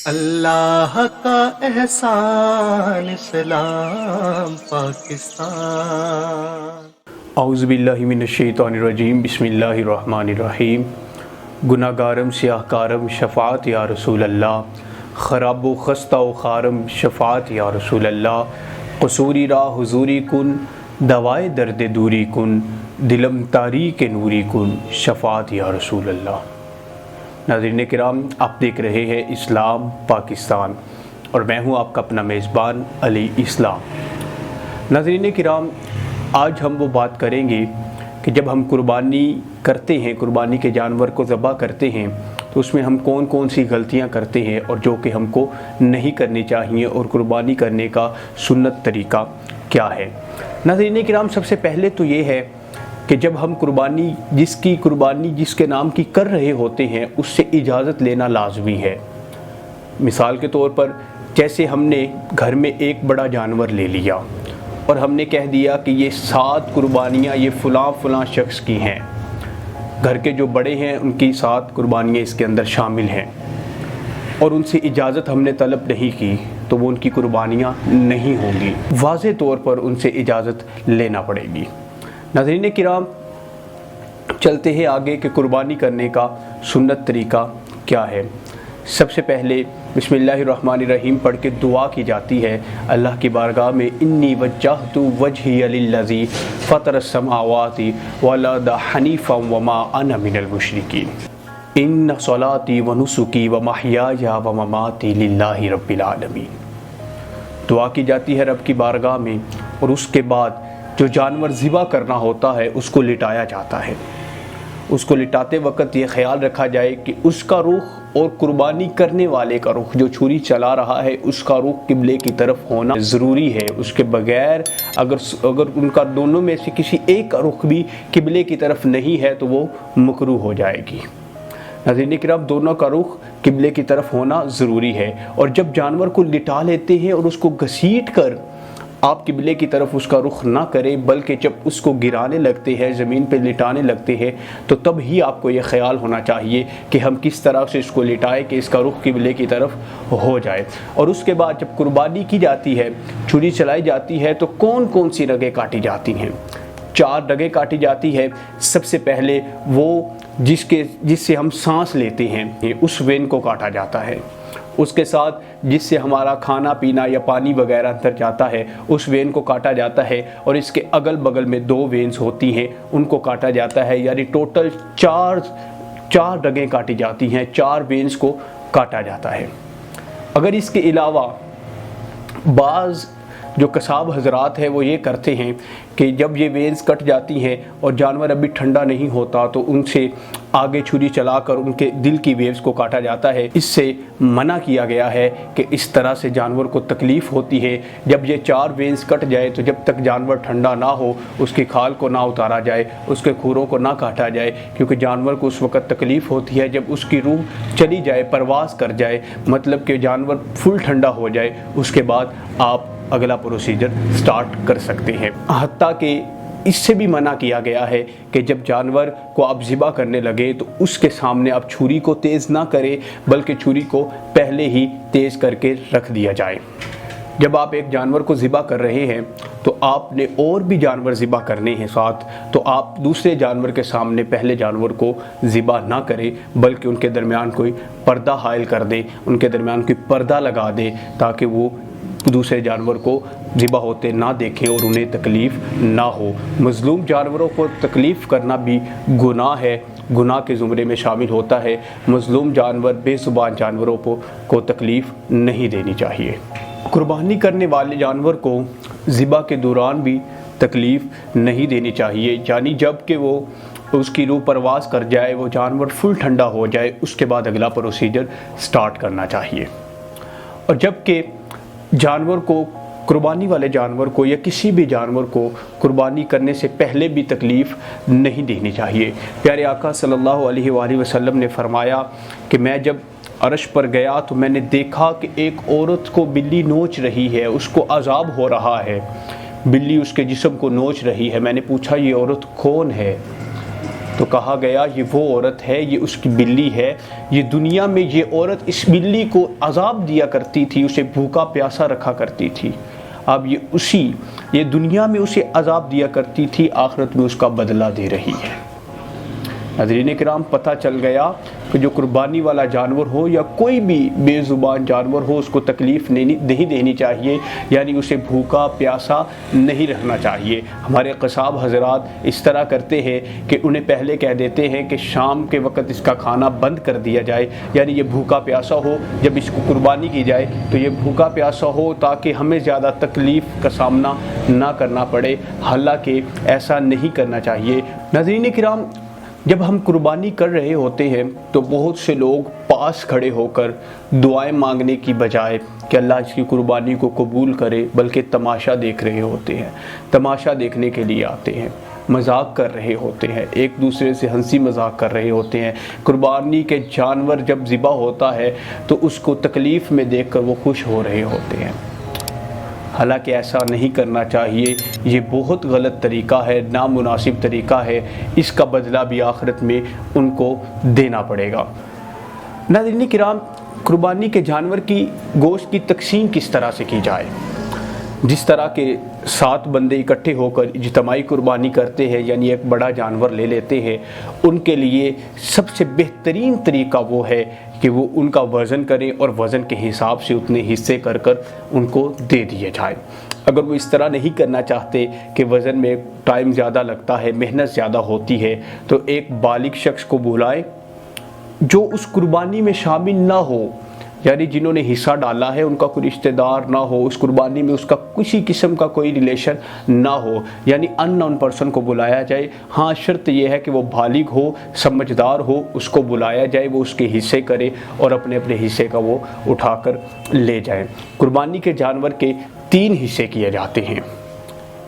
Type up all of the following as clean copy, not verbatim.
اللہ کا احسان اسلام پاکستان۔ اعوذ باللہ من الشیطان الرجیم، بسم اللہ الرحمن الرحیم۔ گناہ گارم سیاہ کارم شفاعت یا رسول اللہ، خراب و خستہ و خارم شفاعت یا رسول اللہ، قصوری را حضوری کن دوائے درد دوری کن، دلم تاریک نوری کن شفاعت یا رسول اللہ۔ ناظرین کرام، آپ دیکھ رہے ہیں اسلام پاکستان اور میں ہوں آپ کا اپنا میزبان علی اسلام۔ ناظرین کرام، آج ہم وہ بات کریں گے کہ جب ہم قربانی کرتے ہیں، قربانی کے جانور کو ذبح کرتے ہیں تو اس میں ہم کون کون سی غلطیاں کرتے ہیں اور جو کہ ہم کو نہیں کرنی چاہیے، اور قربانی کرنے کا سنت طریقہ کیا ہے۔ ناظرین کرام، سب سے پہلے تو یہ ہے کہ جب ہم قربانی جس کے نام کی کر رہے ہوتے ہیں اس سے اجازت لینا لازمی ہے۔ مثال کے طور پر جیسے ہم نے گھر میں ایک بڑا جانور لے لیا اور ہم نے کہہ دیا کہ یہ 7 قربانیاں یہ فلاں شخص کی ہیں، گھر کے جو بڑے ہیں ان کی 7 قربانیاں اس کے اندر شامل ہیں، اور ان سے اجازت ہم نے طلب نہیں کی تو وہ ان کی قربانیاں نہیں ہوں گی، واضح طور پر ان سے اجازت لینا پڑے گی۔ ناظرین کرام، چلتے ہیں آگے کہ قربانی کرنے کا سنت طریقہ کیا ہے۔ سب سے پہلے بسم اللہ الرحمن الرحیم پڑھ کے دعا کی جاتی ہے اللہ کی بارگاہ میں، انی وجہت وجہی للذی فطر السماوات والارض حنیفا وما انا من المشرکین، ان صلاتی ونسکی ومحیای ومماتی للہ رب العالمین۔ دعا کی جاتی ہے رب کی بارگاہ میں، اور اس کے بعد جو جانور ذبح کرنا ہوتا ہے اس کو لٹایا جاتا ہے۔ اس کو لٹاتے وقت یہ خیال رکھا جائے کہ اس کا رخ اور قربانی کرنے والے کا رخ، جو چھری چلا رہا ہے اس کا رخ قبلے کی طرف ہونا ضروری ہے۔ اس کے بغیر اگر ان کا دونوں میں سے کسی ایک کا رخ بھی قبلے کی طرف نہیں ہے تو وہ مکروہ ہو جائے گی۔ ناظرین کرام، دونوں کا رخ قبلے کی طرف ہونا ضروری ہے، اور جب جانور کو لٹا لیتے ہیں اور اس کو گھسیٹ کر آپ قبلے کی طرف اس کا رخ نہ کریں، بلکہ جب اس کو گرانے لگتے ہیں، زمین پہ لٹانے لگتے ہیں، تو تب ہی آپ کو یہ خیال ہونا چاہیے کہ ہم کس طرح سے اس کو لٹائیں کہ اس کا رخ قبلے کی طرف ہو جائے۔ اور اس کے بعد جب قربانی کی جاتی ہے، چھری چلائی جاتی ہے، تو کون کون سی رگیں کاٹی جاتی ہیں؟ 4 رگیں کاٹی جاتی ہے۔ سب سے پہلے وہ جس سے ہم سانس لیتے ہیں اس وین کو کاٹا جاتا ہے۔ اس کے ساتھ جس سے ہمارا کھانا پینا یا پانی وغیرہ اندر جاتا ہے اس وین کو کاٹا جاتا ہے، اور اس کے اگل بغل میں 2 وینز ہوتی ہیں ان کو کاٹا جاتا ہے، یعنی ٹوٹل 4 رگیں کاٹی جاتی ہیں، 4 وینز کو کاٹا جاتا ہے۔ اگر اس کے علاوہ بعض جو قصاب حضرات ہیں وہ یہ کرتے ہیں کہ جب یہ وینز کٹ جاتی ہیں اور جانور ابھی ٹھنڈا نہیں ہوتا تو ان سے آگے چھری چلا کر ان کے دل کی ویوز کو کاٹا جاتا ہے۔ اس سے منع کیا گیا ہے کہ اس طرح سے جانور کو تکلیف ہوتی ہے۔ جب یہ 4 وینز کٹ جائے تو جب تک جانور ٹھنڈا نہ ہو اس کی کھال کو نہ اتارا جائے، اس کے کھوروں کو نہ کاٹا جائے، کیونکہ جانور کو اس وقت تکلیف ہوتی ہے جب اس کی روح چلی جائے، پرواز کر جائے، مطلب کہ جانور فل ٹھنڈا ہو جائے، اس کے بعد آپ اگلا پروسیجر سٹارٹ کر سکتے ہیں۔ حتیٰ کہ اس سے بھی منع کیا گیا ہے کہ جب جانور کو آپ ذبح کرنے لگے تو اس کے سامنے آپ چھری کو تیز نہ کریں، بلکہ چھری کو پہلے ہی تیز کر کے رکھ دیا جائے۔ جب آپ ایک جانور کو ذبح کر رہے ہیں تو آپ نے اور بھی جانور ذبح کرنے ہیں ساتھ، تو آپ دوسرے جانور کے سامنے پہلے جانور کو ذبح نہ کریں، بلکہ ان کے درمیان کوئی پردہ حائل کر دیں، ان کے درمیان کوئی پردہ لگا دیں تاکہ وہ دوسرے جانور کو ذبح ہوتے نہ دیکھیں اور انہیں تکلیف نہ ہو۔ مظلوم جانوروں کو تکلیف کرنا بھی گناہ ہے، گناہ کے زمرے میں شامل ہوتا ہے۔ مظلوم جانور، بے زبان جانوروں کو تکلیف نہیں دینی چاہیے۔ قربانی کرنے والے جانور کو ذبح کے دوران بھی تکلیف نہیں دینی چاہیے، یعنی جب کہ وہ اس کی روح پرواز کر جائے، وہ جانور فل ٹھنڈا ہو جائے، اس کے بعد اگلا پروسیجر سٹارٹ کرنا چاہیے۔ اور جب کہ جانور کو، قربانی والے جانور کو یا کسی بھی جانور کو قربانی کرنے سے پہلے بھی تکلیف نہیں دینی چاہیے۔ پیارے آقا صلی اللہ علیہ وآلہ وسلم نے فرمایا کہ میں جب عرش پر گیا تو میں نے دیکھا کہ ایک عورت کو بلی نوچ رہی ہے، اس کو عذاب ہو رہا ہے، بلی اس کے جسم کو نوچ رہی ہے۔ میں نے پوچھا یہ عورت کون ہے؟ تو کہا گیا یہ وہ عورت ہے، یہ اس کی بلی ہے، یہ دنیا میں یہ عورت اس بلی کو عذاب دیا کرتی تھی، اسے بھوکا پیاسا رکھا کرتی تھی، اب یہ دنیا میں اسے عذاب دیا کرتی تھی، آخرت میں اس کا بدلہ دے رہی ہے۔ ناظرین کرام، پتہ چل گیا کہ جو قربانی والا جانور ہو یا کوئی بھی بے زبان جانور ہو، اس کو تکلیف نہیں دینی چاہیے، یعنی اسے بھوکا پیاسا نہیں رکھنا چاہیے۔ ہمارے قصاب حضرات اس طرح کرتے ہیں کہ انہیں پہلے کہہ دیتے ہیں کہ شام کے وقت اس کا کھانا بند کر دیا جائے، یعنی یہ بھوکا پیاسا ہو، جب اس کو قربانی کی جائے تو یہ بھوکا پیاسا ہو تاکہ ہمیں زیادہ تکلیف کا سامنا نہ کرنا پڑے، حالانکہ ایسا نہیں کرنا چاہیے۔ ناظرین کرام، جب ہم قربانی کر رہے ہوتے ہیں تو بہت سے لوگ پاس کھڑے ہو کر دعائیں مانگنے کی بجائے کہ اللہ اس کی قربانی کو قبول کرے، بلکہ تماشا دیکھ رہے ہوتے ہیں، تماشا دیکھنے کے لیے آتے ہیں، مذاق کر رہے ہوتے ہیں، ایک دوسرے سے ہنسی مذاق کر رہے ہوتے ہیں۔ قربانی کے جانور جب ذبح ہوتا ہے تو اس کو تکلیف میں دیکھ کر وہ خوش ہو رہے ہوتے ہیں، حالانکہ ایسا نہیں کرنا چاہیے۔ یہ بہت غلط طریقہ ہے، نامناسب طریقہ ہے، اس کا بدلہ بھی آخرت میں ان کو دینا پڑے گا۔ ناظرین کرام، قربانی کے جانور کی گوشت کی تقسیم کس طرح سے کی جائے؟ جس طرح کے 7 بندے اکٹھے ہو کر اجتماعی قربانی کرتے ہیں، یعنی ایک بڑا جانور لے لیتے ہیں، ان کے لیے سب سے بہترین طریقہ وہ ہے کہ وہ ان کا وزن کریں اور وزن کے حساب سے اتنے حصے کر کر ان کو دے دیے جائے۔ اگر وہ اس طرح نہیں کرنا چاہتے کہ وزن میں ٹائم زیادہ لگتا ہے، محنت زیادہ ہوتی ہے، تو ایک بالغ شخص کو بلائیں جو اس قربانی میں شامل نہ ہو، یعنی جنہوں نے حصہ ڈالا ہے ان کا کوئی رشتہ دار نہ ہو، اس قربانی میں اس کا کسی قسم کا کوئی ریلیشن نہ ہو، یعنی ان نون پرسن کو بلایا جائے۔ ہاں، شرط یہ ہے کہ وہ بالغ ہو، سمجھدار ہو، اس کو بلایا جائے، وہ اس کے حصے کرے اور اپنے اپنے حصے کا وہ اٹھا کر لے جائیں۔ قربانی کے جانور کے 3 حصے کیے جاتے ہیں۔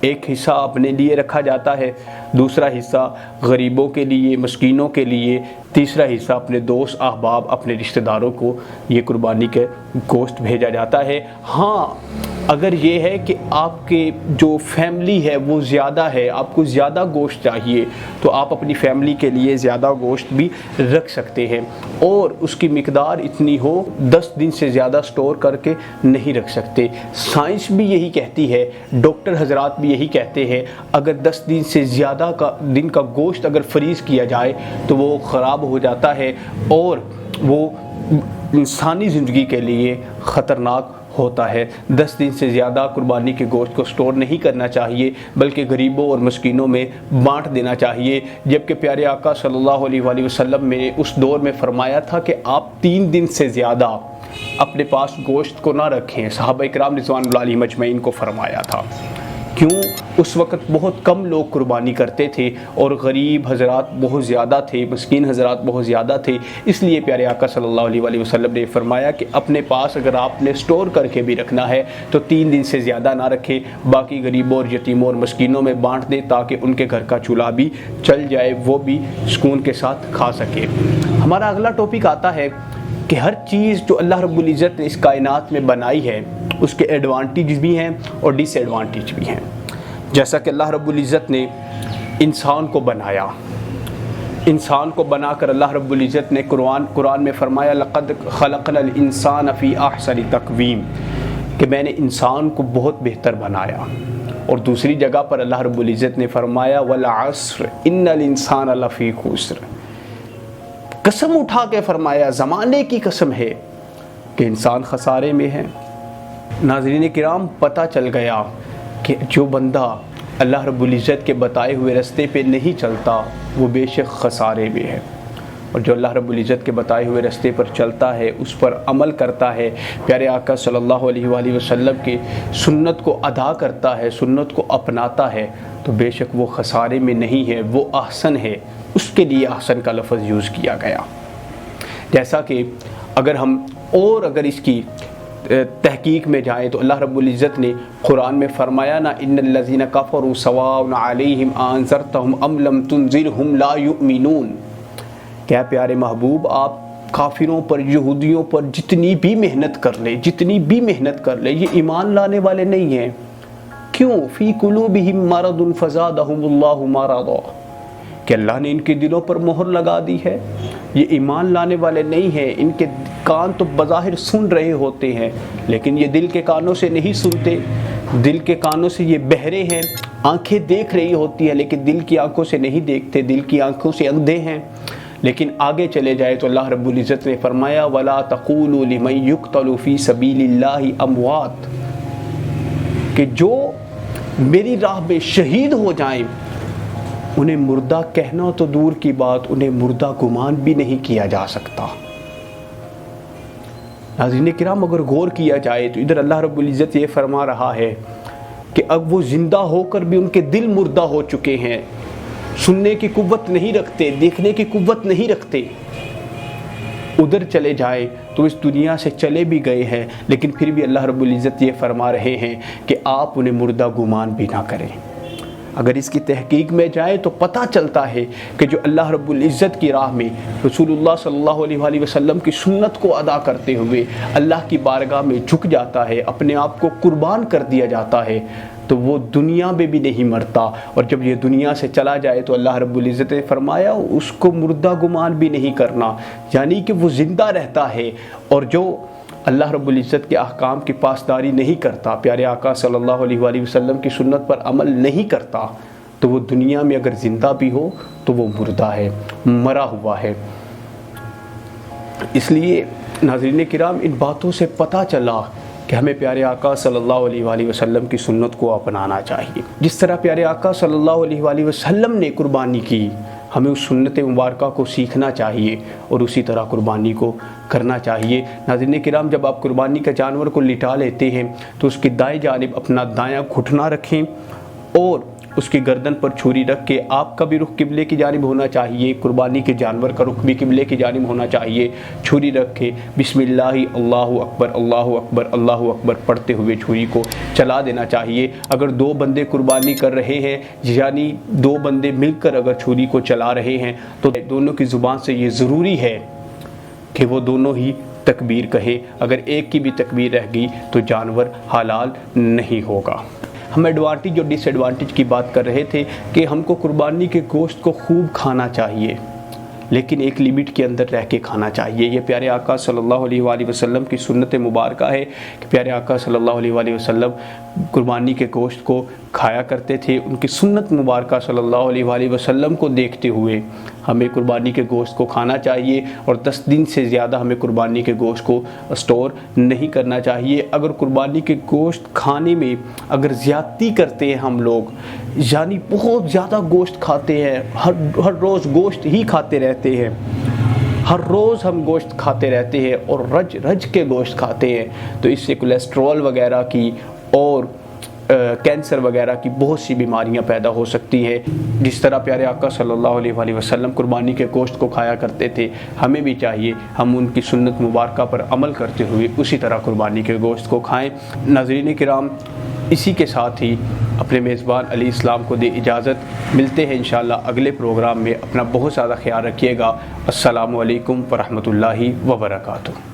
ایک حصہ اپنے لیے رکھا جاتا ہے، دوسرا حصہ غریبوں کے لیے، مسکینوں کے لیے، تیسرا حصہ اپنے دوست احباب، اپنے رشتہ داروں کو یہ قربانی کے گوشت بھیجا جاتا ہے۔ ہاں، اگر یہ ہے کہ آپ کے جو فیملی ہے وہ زیادہ ہے، آپ کو زیادہ گوشت چاہیے، تو آپ اپنی فیملی کے لیے زیادہ گوشت بھی رکھ سکتے ہیں، اور اس کی مقدار اتنی ہو 10 دن سے زیادہ سٹور کر کے نہیں رکھ سکتے۔ سائنس بھی یہی کہتی ہے، ڈاکٹر حضرات بھی یہی کہتے ہیں، اگر 10 دن سے زیادہ دن کا گوشت اگر فریز کیا جائے تو وہ خراب ہو جاتا ہے اور وہ انسانی زندگی کے لیے خطرناک ہوتا ہے۔ 10 دن سے زیادہ قربانی کے گوشت کو سٹور نہیں کرنا چاہیے، بلکہ غریبوں اور مسکینوں میں بانٹ دینا چاہیے، جبکہ پیارے آقا صلی اللہ علیہ وآلہ وسلم نے اس دور میں فرمایا تھا کہ آپ 3 دن سے زیادہ اپنے پاس گوشت کو نہ رکھیں۔ صحابہ کرام رضوان اللہ علیہم اجمعین کو فرمایا تھا۔ کیوں؟ اس وقت بہت کم لوگ قربانی کرتے تھے اور غریب حضرات بہت زیادہ تھے، مسکین حضرات بہت زیادہ تھے، اس لیے پیارے آقا صلی اللہ علیہ وآلہ وسلم نے فرمایا کہ اپنے پاس اگر آپ نے سٹور کر کے بھی رکھنا ہے تو 3 دن سے زیادہ نہ رکھیں، باقی غریبوں اور یتیموں اور مسکینوں میں بانٹ دیں تاکہ ان کے گھر کا چولہا بھی چل جائے، وہ بھی سکون کے ساتھ کھا سکے۔ ہمارا اگلا ٹاپک آتا ہے کہ ہر چیز جو اللہ رب العزت نے اس کائنات میں بنائی ہے اس کے ایڈوانٹیج بھی ہیں اور ڈس ایڈوانٹیج بھی ہیں۔ جیسا کہ اللہ رب العزت نے انسان کو بنایا، انسان کو بنا کر اللہ رب العزت نے قرآن میں فرمایا لقد خلقنا الانسان فی احسن تقویم، کہ میں نے انسان کو بہت بہتر بنایا، اور دوسری جگہ پر اللہ رب العزت نے فرمایا والعصر ان الانسان لفی خسر، قسم اٹھا کے فرمایا، زمانے کی قسم ہے کہ انسان خسارے میں ہے۔ ناظرین کرام، پتہ چل گیا کہ جو بندہ اللہ رب العزت کے بتائے ہوئے راستے پہ نہیں چلتا وہ بے شک خسارے میں ہے، اور جو اللہ رب العزت کے بتائے ہوئے راستے پر چلتا ہے، اس پر عمل کرتا ہے، پیارے آقا صلی اللہ علیہ وآلہ وسلم کی سنت کو ادا کرتا ہے، سنت کو اپناتا ہے، تو بے شک وہ خسارے میں نہیں ہے، وہ احسن ہے۔ اس کے لیے احسن کا لفظ یوز کیا گیا۔ جیسا کہ اگر اس کی تحقیق میں جائیں تو اللہ رب العزت نے قرآن میں فرمایا نا ان الذین کفروا سواء علیہم انذرتہم ام لم تنذرہم لا یؤمنون، کیا پیارے محبوب آپ کافروں پر، یہودیوں پر جتنی بھی محنت کر لے یہ ایمان لانے والے نہیں ہیں۔ کیوں؟ فی قلوبہم مرض فزادہم اللہ مرضا، کہ اللہ نے ان کے دلوں پر مہر لگا دی ہے، یہ ایمان لانے والے نہیں ہیں، ان کے کان تو بظاہر سن رہے ہوتے ہیں لیکن یہ دل کے کانوں سے نہیں سنتے، دل کے کانوں سے یہ بہرے ہیں، آنکھیں دیکھ رہی ہوتی ہیں لیکن دل کی آنکھوں سے نہیں دیکھتے، دل کی آنکھوں سے اندھے ہیں۔ لیکن آگے چلے جائے تو اللہ رب العزت نے فرمایا وَلَا تَقُولُوا لِمَن يُقْتَلُ فِي سَبِيلِ اللَّهِ أَمْوَاتٌ، کہ جو میری راہ میں شہید ہو جائیں انہیں مردہ کہنا تو دور کی بات، انہیں مردہ گمان بھی نہیں کیا جا سکتا۔ ناظرین کرام اگر غور کیا جائے تو ادھر اللہ رب العزت یہ فرما رہا ہے کہ اب وہ زندہ ہو کر بھی ان کے دل مردہ ہو چکے ہیں، سننے کی قوت نہیں رکھتے، دیکھنے کی قوت نہیں رکھتے۔ ادھر چلے جائے تو اس دنیا سے چلے بھی گئے ہیں لیکن پھر بھی اللہ رب العزت یہ فرما رہے ہیں کہ آپ انہیں مردہ گمان بھی نہ کریں۔ اگر اس کی تحقیق میں جائے تو پتہ چلتا ہے کہ جو اللہ رب العزت کی راہ میں رسول اللہ صلی اللہ علیہ وآلہ وسلم کی سنت کو ادا کرتے ہوئے اللہ کی بارگاہ میں جھک جاتا ہے، اپنے آپ کو قربان کر دیا جاتا ہے، تو وہ دنیا میں بھی نہیں مرتا، اور جب یہ دنیا سے چلا جائے تو اللہ رب العزت نے فرمایا اس کو مردہ گمان بھی نہیں کرنا، یعنی کہ وہ زندہ رہتا ہے۔ اور جو اللہ رب العزت کے احکام کی پاسداری نہیں کرتا، پیارے آقا صلی اللہ علیہ وآلہ وسلم کی سنت پر عمل نہیں کرتا، تو وہ دنیا میں اگر زندہ بھی ہو تو وہ مردہ ہے، مرا ہوا ہے۔ اس لیے ناظرین کرام ان باتوں سے پتہ چلا کہ ہمیں پیارے آقا صلی اللہ علیہ وآلہ وسلم کی سنت کو اپنانا چاہیے۔ جس طرح پیارے آقا صلی اللہ علیہ وآلہ وسلم نے قربانی کی، ہمیں اس سنت مبارکہ کو سیکھنا چاہیے اور اسی طرح قربانی کو کرنا چاہیے۔ ناظرین کرام جب آپ قربانی کا جانور کو لٹا لیتے ہیں تو اس کی دائیں جانب اپنا دایاں گھٹنا رکھیں اور اس کی گردن پر چھری رکھ کے آپ کا بھی رخ قبلے کی جانب ہونا چاہیے، قربانی کے جانور کا رخ بھی قبلے کی جانب ہونا چاہیے۔ چھری رکھ کے بسم اللہ اللہ اکبر اللہ اکبر اللہ اکبر پڑھتے ہوئے چھری کو چلا دینا چاہیے۔ اگر دو بندے قربانی کر رہے ہیں، یعنی دو بندے مل کر اگر چھری کو چلا رہے ہیں، تو دونوں کی زبان سے یہ ضروری ہے کہ وہ دونوں ہی تکبیر کہیں۔ اگر ایک کی بھی تکبیر رہ گئی تو جانور حلال نہیں ہوگا۔ ہم ایڈوانٹیج اور ڈس ایڈوانٹیج کی بات کر رہے تھے کہ ہم کو قربانی کے گوشت کو خوب کھانا چاہیے لیکن ایک لیمٹ کے اندر رہ کے کھانا چاہیے۔ یہ پیارے آقا صلی اللہ علیہ وآلہ وسلم کی سنت مبارکہ ہے کہ پیارے آقا صلی اللہ علیہ وآلہ وسلم قربانی کے گوشت کو کھایا کرتے تھے۔ ان کی سنت مبارکہ صلی اللہ علیہ وآلہ وسلم کو دیکھتے ہوئے ہمیں قربانی کے گوشت کو کھانا چاہیے اور 10 دن سے زیادہ ہمیں قربانی کے گوشت کو اسٹور نہیں کرنا چاہیے۔ اگر قربانی کے گوشت کھانے میں اگر زیادتی کرتے ہیں ہم لوگ، یعنی بہت زیادہ گوشت کھاتے ہیں، ہر روز گوشت ہی کھاتے رہتے ہیں، ہر روز ہم گوشت کھاتے رہتے ہیں اور رج رج کے گوشت کھاتے ہیں، تو اس سے کولیسٹرول وغیرہ کی اور کینسر وغیرہ کی بہت سی بیماریاں پیدا ہو سکتی ہیں۔ جس طرح پیارے آقا صلی اللہ علیہ وآلہ وسلم قربانی کے گوشت کو کھایا کرتے تھے، ہمیں بھی چاہیے ہم ان کی سنت مبارکہ پر عمل کرتے ہوئے اسی طرح قربانی کے گوشت کو کھائیں۔ ناظرین کرام اسی کے ساتھ ہی اپنے میزبان علی اسلام کو دے اجازت، ملتے ہیں انشاءاللہ اگلے پروگرام میں۔ اپنا بہت زیادہ خیال رکھیے گا۔ السلام علیکم ورحمۃ اللہ وبرکاتہ۔